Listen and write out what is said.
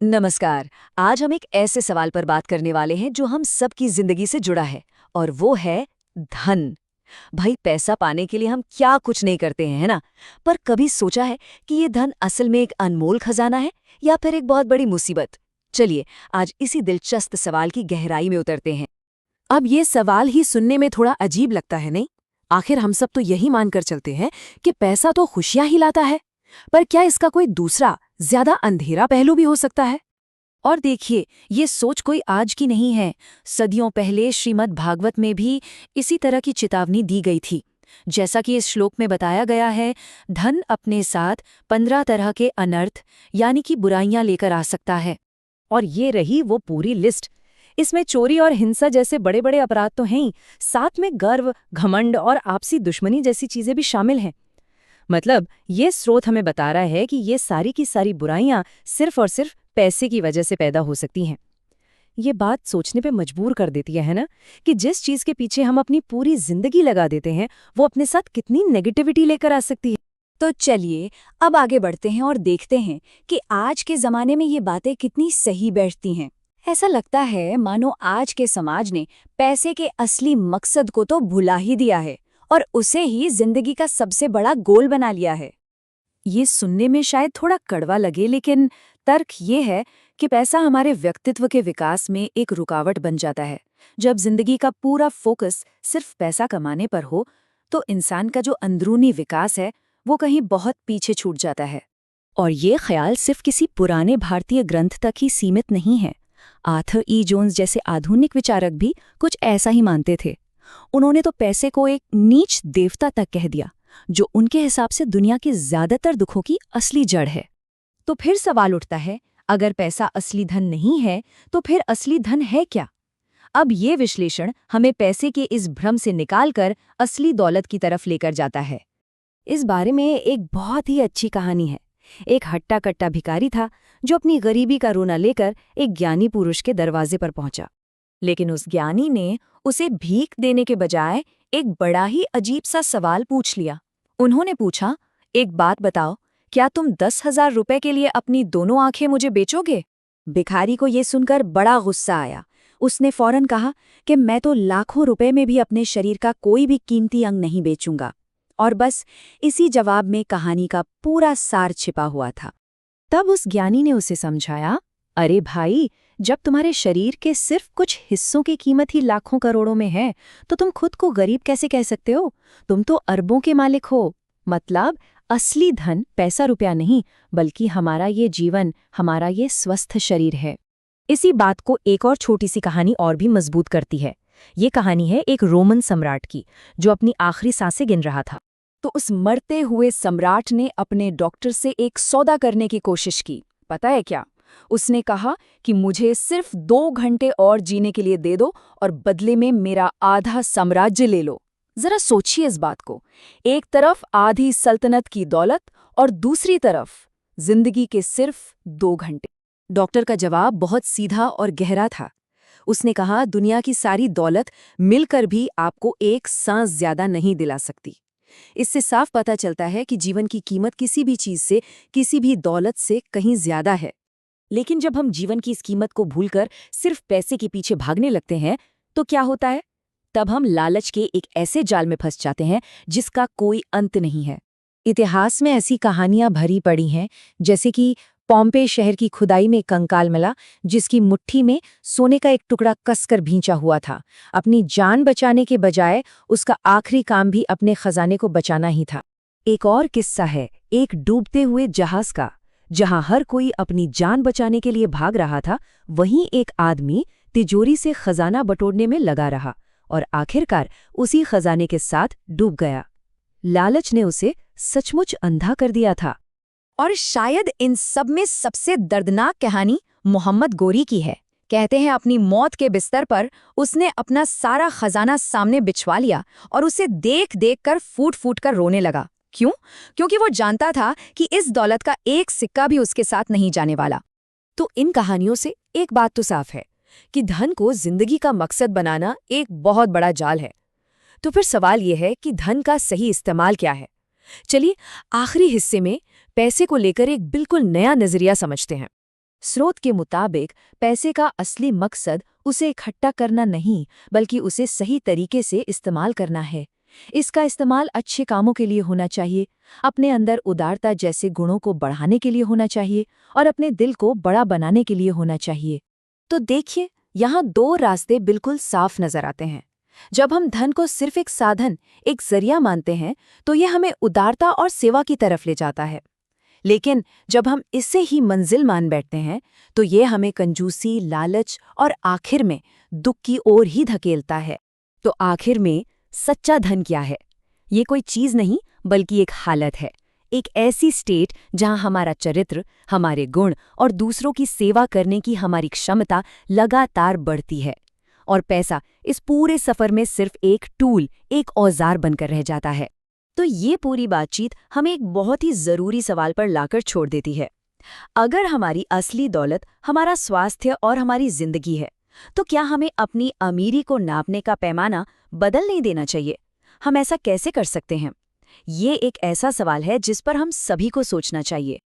नमस्कार। आज हम एक ऐसे सवाल पर बात करने वाले हैं जो हम सबकी जिंदगी से जुड़ा है, और वो है धन। भाई, पैसा पाने के लिए हम क्या कुछ नहीं करते हैं, है ना? पर कभी सोचा है कि ये धन असल में एक अनमोल खजाना है या फिर एक बहुत बड़ी मुसीबत? चलिए, आज इसी दिलचस्प सवाल की गहराई में उतरते हैं। अब ये सवाल ही सुनने में थोड़ा अजीब लगता है, नहीं? आखिर हम सब तो यही मानकर चलते हैं कि पैसा तो खुशियां ही लाता है। पर क्या इसका कोई दूसरा, ज्यादा अंधेरा पहलू भी हो सकता है? और देखिए, ये सोच कोई आज की नहीं है। सदियों पहले श्रीमद् भागवत में भी इसी तरह की चेतावनी दी गई थी। जैसा कि इस श्लोक में बताया गया है, धन अपने साथ 15 तरह के अनर्थ यानी कि बुराइयां लेकर आ सकता है। और ये रही वो पूरी लिस्ट। इसमें चोरी और हिंसा जैसे बड़े बड़े अपराध तो हैं ही, साथ में गर्व, घमंड और आपसी दुश्मनी जैसी चीजें भी शामिल हैं। मतलब ये स्रोत हमें बता रहा है कि ये सारी की सारी बुराइयां सिर्फ और सिर्फ पैसे की वजह से पैदा हो सकती हैं। ये बात सोचने पे मजबूर कर देती है ना, कि जिस चीज के पीछे हम अपनी पूरी जिंदगी लगा देते हैं वो अपने साथ कितनी नेगेटिविटी लेकर आ सकती है। तो चलिए, अब आगे बढ़ते हैं और देखते हैं कि आज के जमाने में ये बातें कितनी सही बैठती हैं। ऐसा लगता है मानो आज के समाज ने पैसे के असली मकसद को तो भुला ही दिया है और उसे ही जिंदगी का सबसे बड़ा गोल बना लिया है। ये सुनने में शायद थोड़ा कड़वा लगे, लेकिन तर्क ये है कि पैसा हमारे व्यक्तित्व के विकास में एक रुकावट बन जाता है। जब जिंदगी का पूरा फोकस सिर्फ पैसा कमाने पर हो, तो इंसान का जो अंदरूनी विकास है वो कहीं बहुत पीछे छूट जाता है। और ये ख्याल सिर्फ किसी पुराने भारतीय ग्रंथ तक ही सीमित नहीं है। आर्थर ई जोन्स जैसे आधुनिक विचारक भी कुछ ऐसा ही मानते थे। उन्होंने तो पैसे को एक नीच देवता तक कह दिया, जो उनके हिसाब से दुनिया के ज्यादातर दुखों की असली जड़ है। तो फिर सवाल उठता है, अगर पैसा असली धन नहीं है तो फिर असली धन है क्या? अब ये विश्लेषण हमें पैसे के इस भ्रम से निकालकर असली दौलत की तरफ लेकर जाता है। इस बारे में एक बहुत ही अच्छी कहानी है। एक हट्टा कट्टा भिखारी था जो अपनी गरीबी का रोना लेकर एक ज्ञानी पुरुष के दरवाजे पर पहुंचा। लेकिन उस ज्ञानी ने उसे भीख देने के बजाय एक बड़ा ही अजीब सा सवाल पूछ लिया। उन्होंने पूछा, एक बात बताओ, क्या तुम 10,000 रुपए के लिए अपनी दोनों आंखें मुझे बेचोगे? भिखारी को ये सुनकर बड़ा गुस्सा आया। उसने फौरन कहा कि मैं तो लाखों रुपए में भी अपने शरीर का कोई भी कीमती अंग नहीं बेचूंगा। और बस इसी जवाब में कहानी का पूरा सार छिपा हुआ था। तब उस ज्ञानी ने उसे समझाया, अरे भाई, जब तुम्हारे शरीर के सिर्फ कुछ हिस्सों की कीमत ही लाखों करोड़ों में है, तो तुम खुद को गरीब कैसे कह सकते हो? तुम तो अरबों के मालिक हो। मतलब असली धन पैसा रुपया नहीं, बल्कि हमारा ये जीवन, हमारा ये स्वस्थ शरीर है। इसी बात को एक और छोटी सी कहानी और भी मजबूत करती है। ये कहानी है एक रोमन सम्राट की, जो अपनी आखिरी सांसें गिन रहा था। तो उस मरते हुए सम्राट ने अपने डॉक्टर से एक सौदा करने की कोशिश की। पता है क्या? उसने कहा कि मुझे सिर्फ 2 घंटे और जीने के लिए दे दो और बदले में मेरा आधा साम्राज्य ले लो। जरा सोचिए इस बात को। एक तरफ आधी सल्तनत की दौलत और दूसरी तरफ जिंदगी के सिर्फ 2 घंटे। डॉक्टर का जवाब बहुत सीधा और गहरा था। उसने कहा, दुनिया की सारी दौलत मिलकर भी आपको एक सांस ज्यादा नहीं दिला सकती। इससे साफ पता चलता है कि जीवन की कीमत किसी भी चीज से, किसी भी दौलत से कहीं ज्यादा है। लेकिन जब हम जीवन की इस कीमत को भूलकर सिर्फ पैसे के पीछे भागने लगते हैं, तो क्या होता है? तब हम लालच के एक ऐसे जाल में फंस जाते हैं जिसका कोई अंत नहीं है। इतिहास में ऐसी कहानियां भरी पड़ी हैं, जैसे कि पॉम्पे शहर की खुदाई में कंकाल मिला, जिसकी मुट्ठी में सोने का एक टुकड़ा कसकर भींचा हुआ था। अपनी जान बचाने के बजाय उसका आखिरी काम भी अपने खजाने को बचाना ही था। एक और किस्सा है एक डूबते हुए जहाज का। जहां हर कोई अपनी जान बचाने के लिए भाग रहा था, वहीं एक आदमी तिजोरी से खजाना बटोरने में लगा रहा और आखिरकार उसी खजाने के साथ डूब गया। लालच ने उसे सचमुच अंधा कर दिया था। और शायद इन सब में सबसे दर्दनाक कहानी मोहम्मद गोरी की है। कहते हैं अपनी मौत के बिस्तर पर उसने अपना सारा खजाना सामने बिछवा लिया और उसे देख देख कर फूट फूट कर रोने लगा। क्यों? क्योंकि वो जानता था कि इस दौलत का एक सिक्का भी उसके साथ नहीं जाने वाला। तो इन कहानियों से एक बात तो साफ है कि धन को जिंदगी का मकसद बनाना एक बहुत बड़ा जाल है। तो फिर सवाल ये है कि धन का सही इस्तेमाल क्या है? चलिए, आखिरी हिस्से में पैसे को लेकर एक बिल्कुल नया नजरिया समझते हैं। स्रोत के मुताबिक पैसे का असली मकसद उसे इकट्ठा करना नहीं, बल्कि उसे सही तरीके से इस्तेमाल करना है। इसका इस्तेमाल अच्छे कामों के लिए होना चाहिए, अपने अंदर उदारता जैसे गुणों को बढ़ाने के लिए होना चाहिए और अपने दिल को बड़ा बनाने के लिए होना चाहिए। तो देखिए, यहाँ दो रास्ते बिल्कुल साफ नजर आते हैं। जब हम धन को सिर्फ एक साधन, एक जरिया मानते हैं, तो ये हमें उदारता और सेवा की तरफ ले जाता है। लेकिन जब हम इसे ही मंजिल मान बैठते हैं, तो ये हमें कंजूसी, लालच और आखिर में दुख की ओर ही धकेलता है। तो आखिर में सच्चा धन क्या है? ये कोई चीज़ नहीं, बल्कि एक हालत है, एक ऐसी स्टेट जहां हमारा चरित्र, हमारे गुण और दूसरों की सेवा करने की हमारी क्षमता लगातार बढ़ती है। और पैसा इस पूरे सफर में सिर्फ एक टूल, एक औजार बनकर रह जाता है। तो ये पूरी बातचीत हमें एक बहुत ही ज़रूरी सवाल पर लाकर छोड़ देती है। अगर हमारी असली दौलत हमारा स्वास्थ्य और हमारी जिंदगी है, तो क्या हमें अपनी अमीरी को नापने का पैमाना बदल नहीं देना चाहिए? हम ऐसा कैसे कर सकते हैं? ये एक ऐसा सवाल है जिस पर हम सभी को सोचना चाहिए।